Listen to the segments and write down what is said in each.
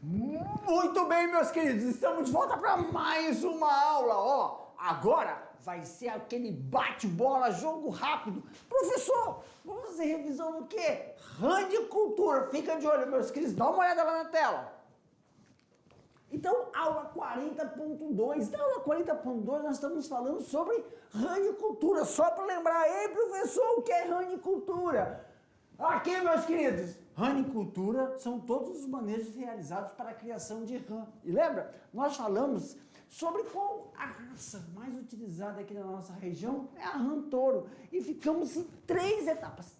Muito bem, meus queridos, estamos de volta para mais uma aula, ó. Agora vai ser aquele bate-bola, jogo rápido. Professor, vamos fazer revisão no quê? Ranicultura. Fica de olho, meus queridos, dá uma olhada lá na tela. Então, aula 40.2. Na aula 40.2 nós estamos falando sobre ranicultura. Só para lembrar, ei, professor, o que é ranicultura? Aqui, meus queridos, ranicultura são todos os manejos realizados para a criação de rã. E lembra? Nós falamos sobre qual a raça mais utilizada aqui na nossa região é a rã touro. E ficamos em três etapas.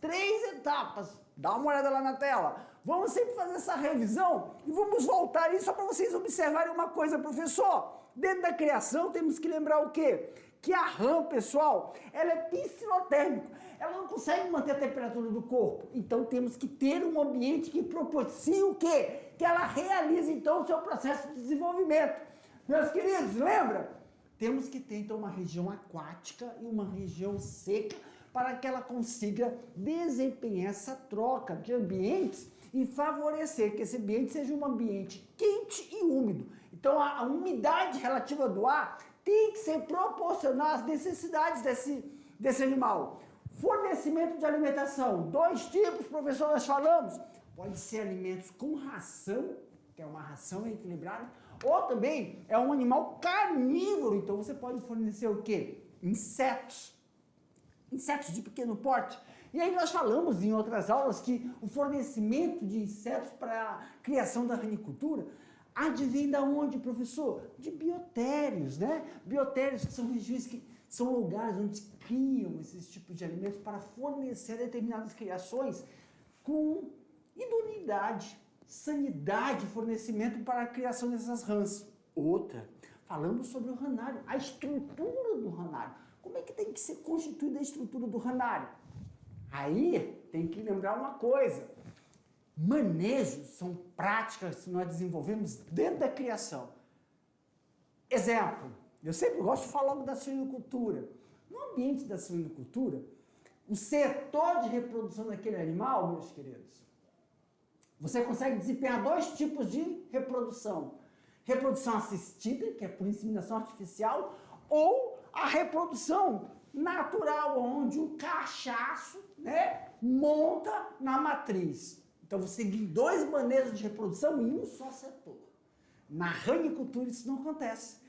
Dá uma olhada lá na tela. Vamos sempre fazer essa revisão e vamos voltar aí só para vocês observarem uma coisa, professor. Dentro da criação temos que lembrar o quê? Que a rã, pessoal, ela é psilotérmica. Ela não consegue manter a temperatura do corpo. Então temos que ter um ambiente que propicie o quê? Que ela realize então o seu processo de desenvolvimento. Meus queridos, lembra? Temos que ter então uma região aquática e uma região seca para que ela consiga desempenhar essa troca de ambientes e favorecer que esse ambiente seja um ambiente quente e úmido. Então a umidade relativa do ar tem que ser proporcional às necessidades desse animal. Fornecimento de alimentação, dois tipos, professor, nós falamos. Pode ser alimentos com ração, que é uma ração equilibrada, ou também é um animal carnívoro, então você pode fornecer o quê? Insetos de pequeno porte. E aí nós falamos em outras aulas que o fornecimento de insetos para a criação da ranicultura advém da onde, professor? De biotérios, né? Biotérios que são regiões que são lugares onde criam esses tipos de alimentos para fornecer determinadas criações com idoneidade, sanidade, fornecimento para a criação dessas rãs. Outra, falamos sobre o ranário, a estrutura do ranário. Como é que tem que ser constituída a estrutura do ranário? Aí tem que lembrar uma coisa. Manejos são práticas que nós desenvolvemos dentro da criação. Exemplo, eu sempre gosto de falar logo da suinocultura. No ambiente da suinocultura, o setor de reprodução daquele animal, meus queridos, você consegue desempenhar dois tipos de reprodução. Reprodução assistida, que é por inseminação artificial, ou a reprodução natural, onde o cachaço, né, monta na matriz. Então você tem dois maneiras de reprodução em um só setor. Na ranicultura isso não acontece.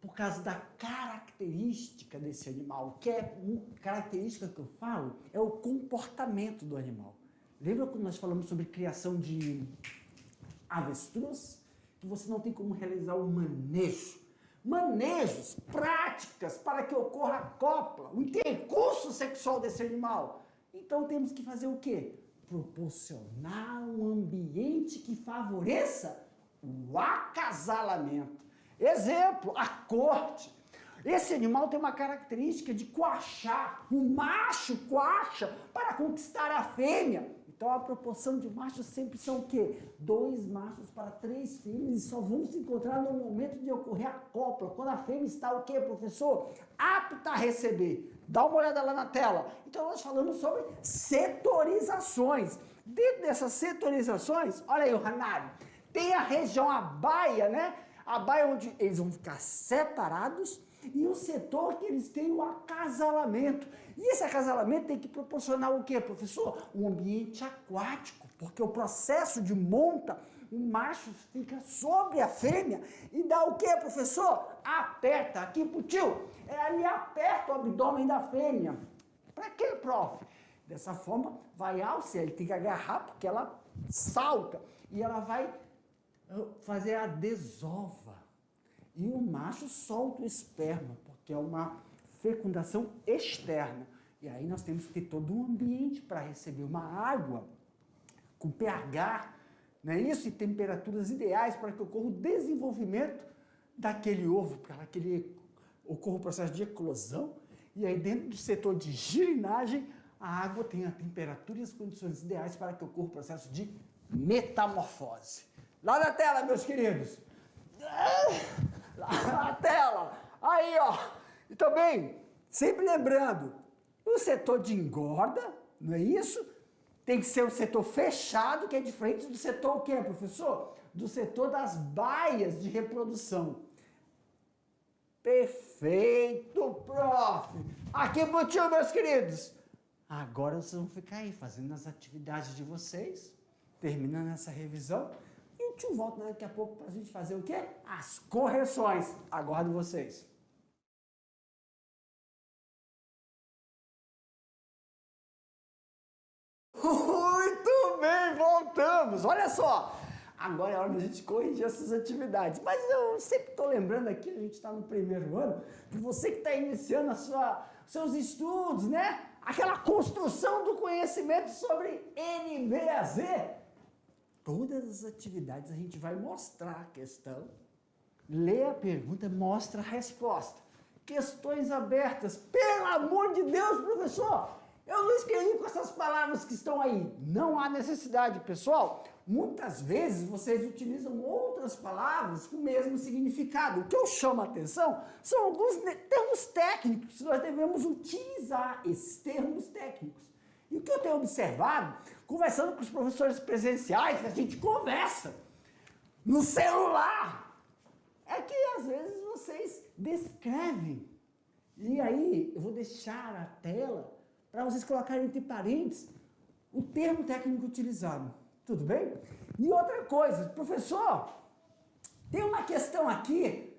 Por causa da característica desse animal, que é uma característica que eu falo, é o comportamento do animal. Lembra quando nós falamos sobre criação de avestruz? Que você não tem como realizar o manejo. Manejos, práticas para que ocorra a cópula, o intercurso sexual desse animal. Então temos que fazer o quê? Proporcionar um ambiente que favoreça o acasalamento. Exemplo, a corte. Esse animal tem uma característica de coachar. O macho coacha para conquistar a fêmea. Então a proporção de machos sempre são o quê? 2 machos para 3 fêmeas, e só vão se encontrar no momento de ocorrer a cópula, quando a fêmea está o quê, professor? Apta a receber. Dá uma olhada lá na tela. Então nós falamos sobre setorizações. Dentro dessas setorizações, olha aí o ranário, tem a região, a baia, né? A baia onde eles vão ficar separados, e o setor que eles têm o acasalamento. E esse acasalamento tem que proporcionar o quê, professor? Um ambiente aquático, porque o processo de monta, o macho fica sobre a fêmea e dá o quê, professor? Aperta, aqui pro tio, ele aperta o abdômen da fêmea. Para quê, prof? Dessa forma, vai alçar, ele tem que agarrar porque ela salta e ela vai fazer a desova. E o macho solta o esperma, porque é uma fecundação externa. E aí nós temos que ter todo um ambiente para receber uma água com pH, não é isso? E temperaturas ideais para que ocorra o desenvolvimento daquele ovo, para que ele ocorra o processo de eclosão. E aí dentro do setor de girinagem, a água tem a temperatura e as condições ideais para que ocorra o processo de metamorfose. Lá na tela, meus queridos. Lá na tela. Aí, ó. E também, sempre lembrando, o setor de engorda, não é isso? Tem que ser um setor fechado, que é diferente do setor o quê, professor? do setor das baias de reprodução. Perfeito, prof! Aqui pro tio, meus queridos! Agora vocês vão ficar aí fazendo as atividades de vocês, terminando essa revisão, e o tio volta daqui a pouco para a gente fazer o quê? As correções. Aguardo vocês. Muito bem, voltamos! Olha só! Agora é hora da gente corrigir essas atividades. Mas eu sempre estou lembrando aqui, a gente está no primeiro ano, que você que está iniciando seus estudos, né? Aquela construção do conhecimento sobre NBAZ. Todas as atividades a gente vai mostrar a questão, lê a pergunta, mostra a resposta. Questões abertas. Pelo amor de Deus, professor! Eu não escrevi com essas palavras que estão aí. Não há necessidade, pessoal. Muitas vezes vocês utilizam outras palavras com o mesmo significado. O que eu chamo a atenção são alguns termos técnicos que nós devemos utilizar, esses termos técnicos. E o que eu tenho observado, conversando com os professores presenciais, que a gente conversa no celular, é que às vezes vocês descrevem. E aí eu vou deixar a tela para vocês colocarem entre parênteses o termo técnico utilizado. Tudo bem? E outra coisa, professor, tem uma questão aqui,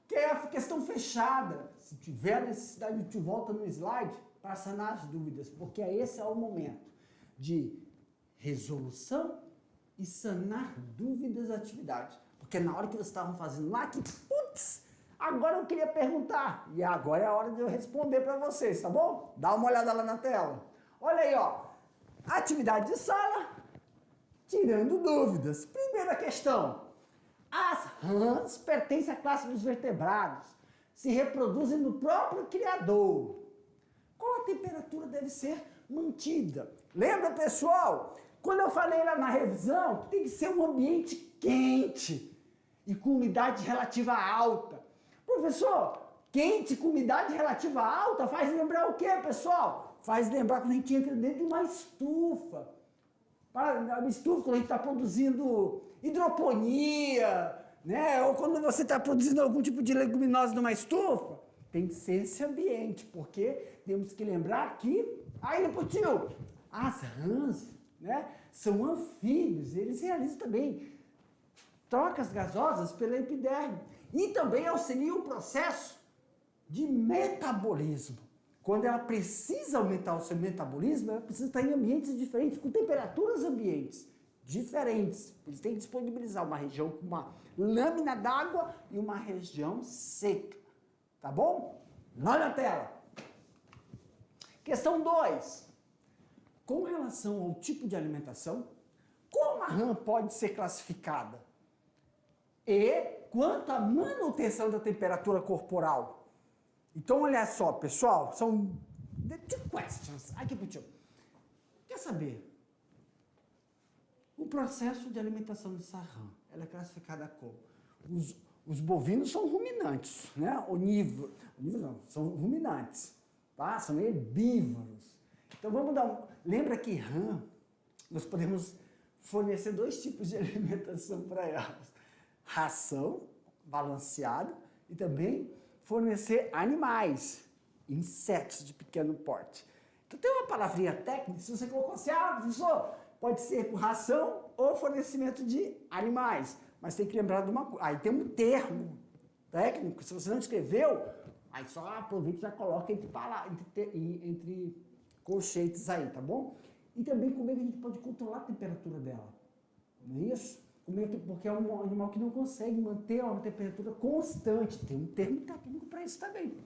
que é a questão fechada. Se tiver necessidade, a gente volta no slide para sanar as dúvidas, porque esse é o momento de resolução e sanar dúvidas da atividade. Porque na hora que vocês estavam fazendo lá, que putz, agora eu queria perguntar, e agora é a hora de eu responder para vocês, tá bom? Dá uma olhada lá na tela. Olha aí, ó, atividade de sala, tirando dúvidas. Primeira questão. As rãs pertencem à classe dos vertebrados. Se reproduzem no próprio criador. Qual a temperatura deve ser mantida? Lembra, pessoal? Quando eu falei lá na revisão, tem que ser um ambiente quente e com umidade relativa alta. Professor, quente com umidade relativa alta faz lembrar o quê, pessoal? Faz lembrar quando a gente entra dentro de uma estufa. Uma estufa, quando a gente está produzindo hidroponia, né? Ou quando você está produzindo algum tipo de leguminosa numa estufa, tem que ser esse ambiente, porque temos que lembrar que, aí, tio, as rãs, né, são anfíbios, eles realizam também trocas gasosas pela epiderme e também auxiliam o processo de metabolismo. Quando ela precisa aumentar o seu metabolismo, ela precisa estar em ambientes diferentes, com temperaturas ambientes diferentes. Eles têm que disponibilizar uma região com uma lâmina d'água e uma região seca. Tá bom? Olha a tela. Questão 2. Com relação ao tipo de alimentação, como a rã pode ser classificada? E quanto à manutenção da temperatura corporal? Então, olha só, pessoal, são the two questions. Aqui pro tio. Quer saber? O processo de alimentação dessa rã, ela é classificada como? Os bovinos são ruminantes, né? Onívoros não, são ruminantes, tá? São herbívoros. Então, vamos dar um... Lembra que rã, nós podemos fornecer 2 tipos de alimentação para elas. Ração balanceada e também fornecer animais, insetos de pequeno porte. Então tem uma palavrinha técnica, se você colocou assim, professor, pode ser com ração ou fornecimento de animais, mas tem que lembrar de uma coisa, aí tem um termo técnico, se você não escreveu, aí só aproveita e já coloca entre colchetes aí, tá bom? E também como é que a gente pode controlar a temperatura dela, não é isso? Porque é um animal que não consegue manter uma temperatura constante. Tem um termo técnico para isso também.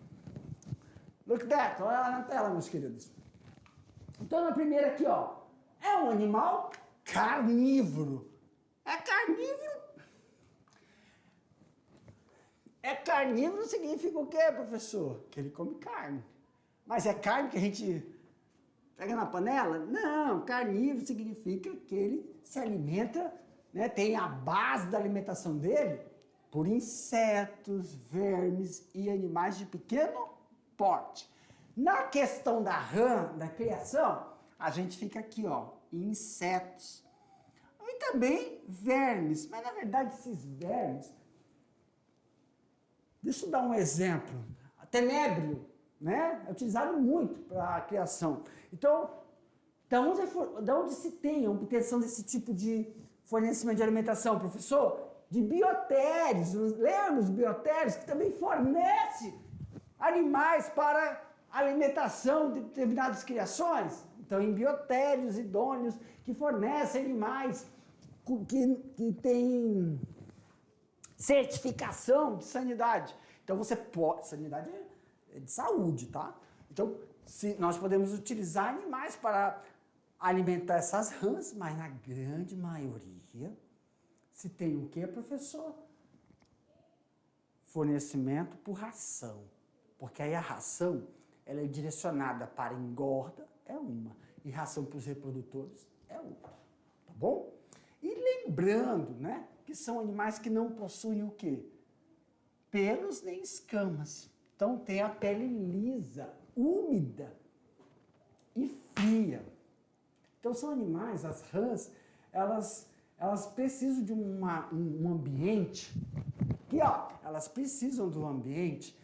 Look that, olha lá na tela, meus queridos. Então, na primeira aqui, ó, é um animal carnívoro. É carnívoro? É carnívoro significa o quê, professor? Que ele come carne. Mas é carne que a gente pega na panela? Não, carnívoro significa que ele se alimenta, né, tem a base da alimentação dele por insetos, vermes e animais de pequeno porte. Na questão da rã, da criação, a gente fica aqui, ó, insetos. E também vermes. Mas, na verdade, esses vermes... Deixa eu dar um exemplo. Tenébrio, né? É utilizado muito para a criação. Então, da onde se tem a obtenção desse tipo de fornecimento de alimentação, professor? De biotérios. Lembra os biotérios que também fornecem animais para alimentação de determinadas criações? Então, em biotérios idôneos que fornecem animais que têm certificação de sanidade. Então, você pode... Sanidade é de saúde, tá? Então, nós podemos utilizar animais para alimentar essas rãs, mas na grande maioria, se tem o quê, professor? Fornecimento por ração. Porque aí a ração, ela é direcionada para engorda, é uma, e ração para os reprodutores é outra, tá bom? E lembrando, né, que são animais que não possuem o quê? Pelos nem escamas. Então tem a pele lisa, úmida e fria. Então são animais, as rãs, elas precisam de um ambiente que, ó, elas precisam de um ambiente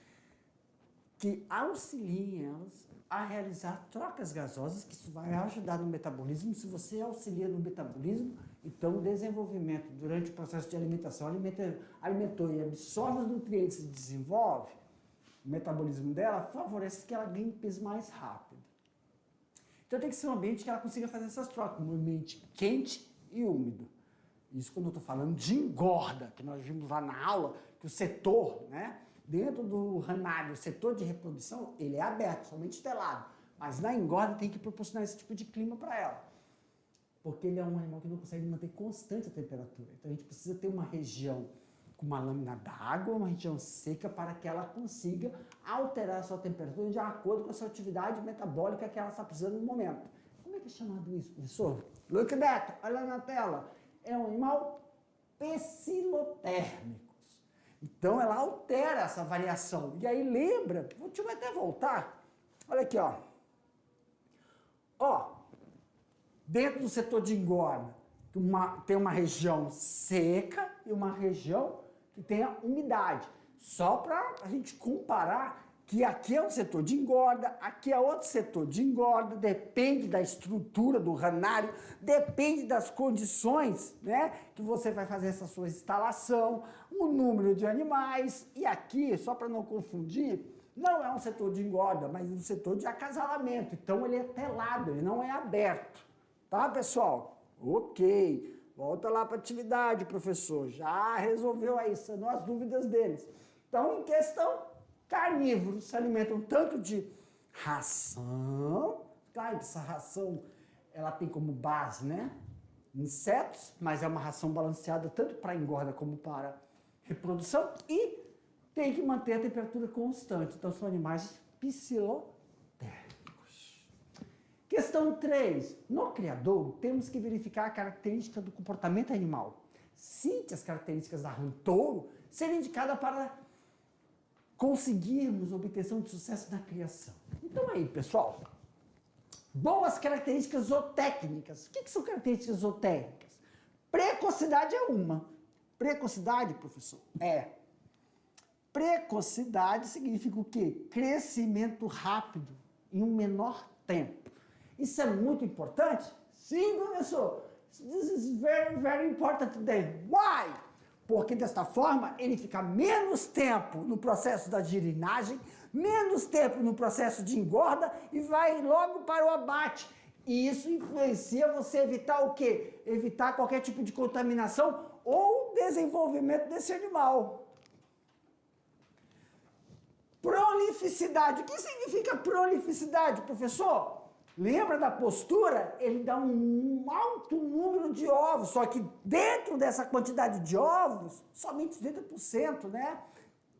que auxilie elas a realizar trocas gasosas, que isso vai ajudar no metabolismo. Se você auxilia no metabolismo, então o desenvolvimento durante o processo de alimentação, alimentou e absorve os nutrientes e desenvolve, o metabolismo dela favorece que ela ganhe peso mais rápido. Então tem que ser um ambiente que ela consiga fazer essas trocas, um ambiente quente e úmido. Isso quando eu estou falando de engorda, que nós vimos lá na aula, que o setor, né, dentro do ranário, o setor de reprodução, ele é aberto, somente telado. Mas na engorda tem que proporcionar esse tipo de clima para ela. Porque ele é um animal que não consegue manter constante a temperatura. Então a gente precisa ter uma região com uma lâmina d'água, uma região seca, para que ela consiga alterar a sua temperatura de acordo com a sua atividade metabólica que ela está precisando no momento. Como é que é chamado isso, professor? Look that, olha na tela. É um animal pecilotérmico. Então ela altera essa variação. E aí lembra, deixa eu até voltar. Olha aqui, ó. Ó, dentro do setor de engorda, tem uma região seca e uma região que tem a umidade. Só para a gente comparar que aqui é um setor de engorda, aqui é outro setor de engorda, depende da estrutura do ranário, depende das condições, né, que você vai fazer essa sua instalação, o número de animais, e aqui, só para não confundir, não é um setor de engorda, mas um setor de acasalamento, então ele é telado, ele não é aberto, tá, pessoal? Ok, volta lá para a atividade, professor, já resolveu aí, sanou as dúvidas deles. Então, em questão... Carnívoros se alimentam tanto de ração, claro que essa ração ela tem como base, né, insetos, mas é uma ração balanceada tanto para engorda como para reprodução e tem que manter a temperatura constante. Então são animais psilotérmicos. Questão 3. No criadouro, temos que verificar a característica do comportamento animal. Cite as características da rã touro serem indicadas para conseguirmos obtenção de sucesso na criação. Então aí, pessoal, boas características zootécnicas. O que são características zootécnicas? Precocidade é uma. Precocidade, professor? Precocidade significa o quê? Crescimento rápido em um menor tempo. Isso é muito importante? Sim, professor. This is very, very important today. Why? Porque desta forma ele fica menos tempo no processo da girinagem, menos tempo no processo de engorda e vai logo para o abate. E isso influencia você evitar o quê? Evitar qualquer tipo de contaminação ou desenvolvimento desse animal. Prolificidade. O que significa prolificidade, professor? Lembra da postura? Ele dá um alto número de ovos, só que dentro dessa quantidade de ovos, somente 30%, né?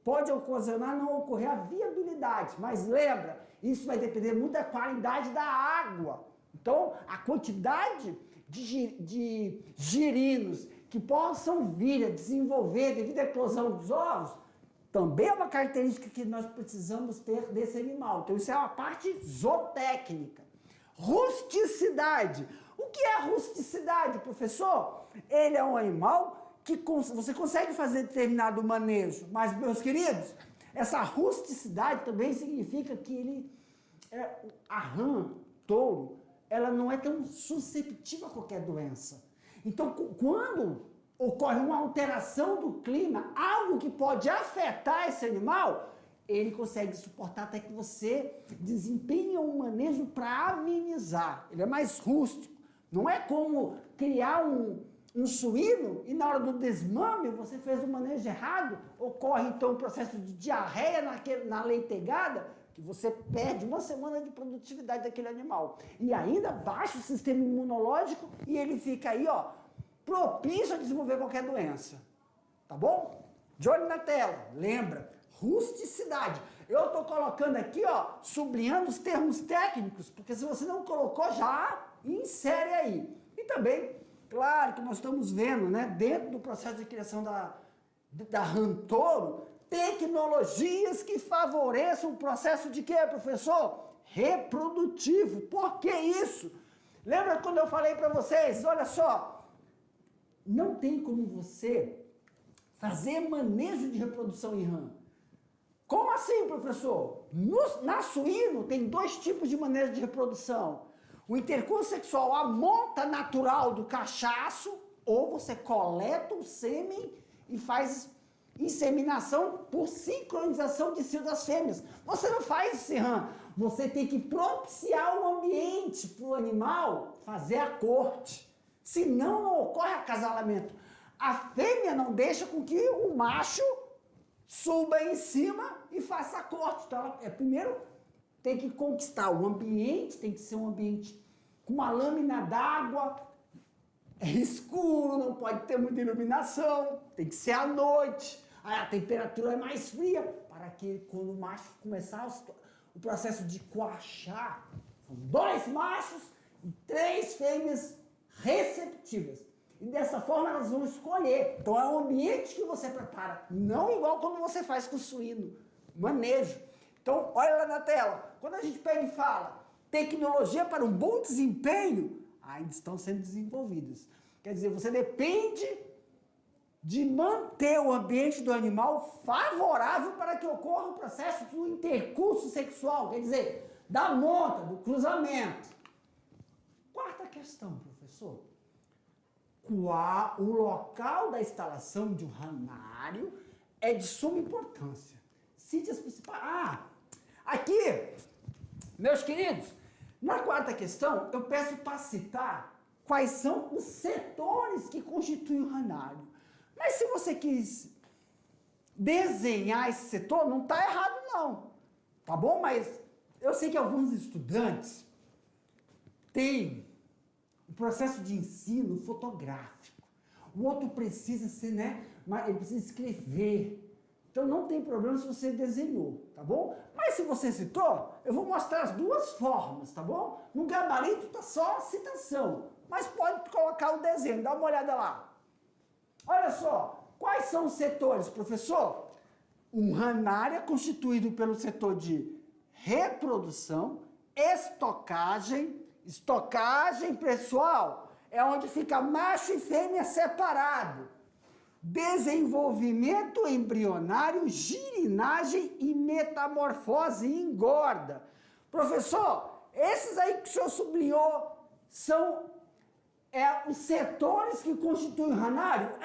Pode ocasionar não ocorrer a viabilidade, mas lembra, isso vai depender muito da qualidade da água. Então, a quantidade de girinos que possam vir a desenvolver devido à eclosão dos ovos, também é uma característica que nós precisamos ter desse animal. Então, isso é uma parte zootécnica. Rusticidade. O que é a rusticidade, professor? Ele é um animal que você consegue fazer determinado manejo, mas, meus queridos, essa rusticidade também significa que a rã, touro, ela não é tão susceptível a qualquer doença. Então, quando ocorre uma alteração do clima, algo que pode afetar esse animal, ele consegue suportar até que você desempenhe um manejo para amenizar. Ele é mais rústico. Não é como criar um suíno e na hora do desmame você fez o manejo errado, ocorre então um processo de diarreia na leitegada, que você perde uma semana de produtividade daquele animal. E ainda baixa o sistema imunológico e ele fica aí, ó, propício a desenvolver qualquer doença. Tá bom? De olho na tela. Lembra? Rusticidade. Eu estou colocando aqui, ó, sublinhando os termos técnicos, porque se você não colocou, já insere aí. E também, claro que nós estamos vendo, né, dentro do processo de criação da rã touro, tecnologias que favoreçam o processo de quê, professor? Reprodutivo. Por que isso? Lembra quando eu falei para vocês, olha só, não tem como você fazer manejo de reprodução em rã. Como assim, professor? Na suíno tem dois tipos de manejo de reprodução. O intercurso sexual, a monta natural do cachaço, ou você coleta o sêmen e faz inseminação por sincronização de cio das fêmeas. Você não faz esse rã. Você tem que propiciar o ambiente para o animal fazer a corte. Senão não ocorre acasalamento. A fêmea não deixa com que o macho suba em cima e faça a corte. Então, ela, primeiro tem que conquistar o ambiente, tem que ser um ambiente com uma lâmina d'água, escuro, não pode ter muita iluminação, tem que ser à noite, aí a temperatura é mais fria, para que quando o macho começar o processo de coachar, são 2 machos e 3 fêmeas receptivas. E dessa forma elas vão escolher. Então é o ambiente que você prepara, não igual quando você faz com o suíno, manejo. Então olha lá na tela, quando a gente pega e fala tecnologia para um bom desempenho, ainda estão sendo desenvolvidas. Quer dizer, você depende de manter o ambiente do animal favorável para que ocorra o processo do intercurso sexual, quer dizer, da monta, do cruzamento. Quarta questão, professor. O local da instalação de um ranário é de suma importância. Cite as principais. Aqui, meus queridos, na quarta questão, eu peço para citar quais são os setores que constituem o ranário. Mas se você quis desenhar esse setor, não está errado não, tá bom? Mas eu sei que alguns estudantes têm o processo de ensino fotográfico. O outro precisa ser, né? Ele precisa escrever. Então não tem problema se você desenhou, tá bom? Mas se você citou, eu vou mostrar as duas formas, tá bom? No gabarito tá só a citação, mas pode colocar o desenho, dá uma olhada lá. Olha só, quais são os setores, professor? Um ranário é constituído pelo setor de reprodução, estocagem, pessoal, é onde fica macho e fêmea separado. Desenvolvimento embrionário, girinagem e metamorfose e engorda. Professor, esses aí que o senhor sublinhou são os setores que constituem o ranário?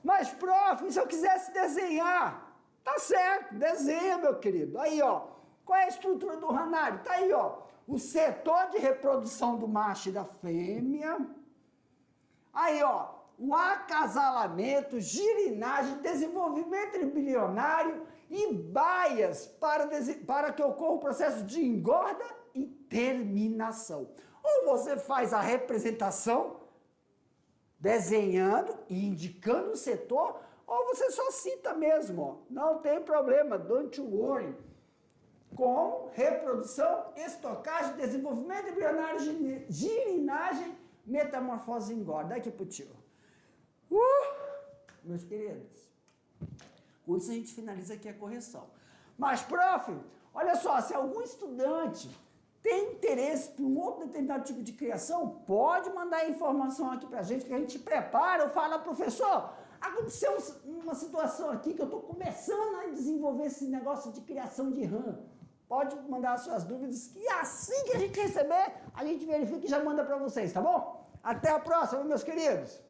Mas prof, e se eu quisesse desenhar? Tá certo, desenha, meu querido. Aí, ó, qual é a estrutura do ranário? Tá aí, ó. O setor de reprodução do macho e da fêmea. Aí, ó, o acasalamento, girinagem, desenvolvimento embrionário e baias para que ocorra o processo de engorda e terminação. Ou você faz a representação desenhando e indicando o setor, ou você só cita mesmo, ó. Não tem problema, don't worry. Como reprodução, estocagem, desenvolvimento embrionário, girinagem, metamorfose e engorda. Aqui pro tio. Meus queridos, com isso a gente finaliza aqui a correção. Mas, prof, olha só, se algum estudante tem interesse por um outro determinado tipo de criação, pode mandar a informação aqui pra gente, que a gente prepara. Eu falo, professor, aconteceu uma situação aqui que eu estou começando a desenvolver esse negócio de criação de RAM. Pode mandar as suas dúvidas, que assim que a gente receber, a gente verifica e já manda para vocês, tá bom? Até a próxima, meus queridos!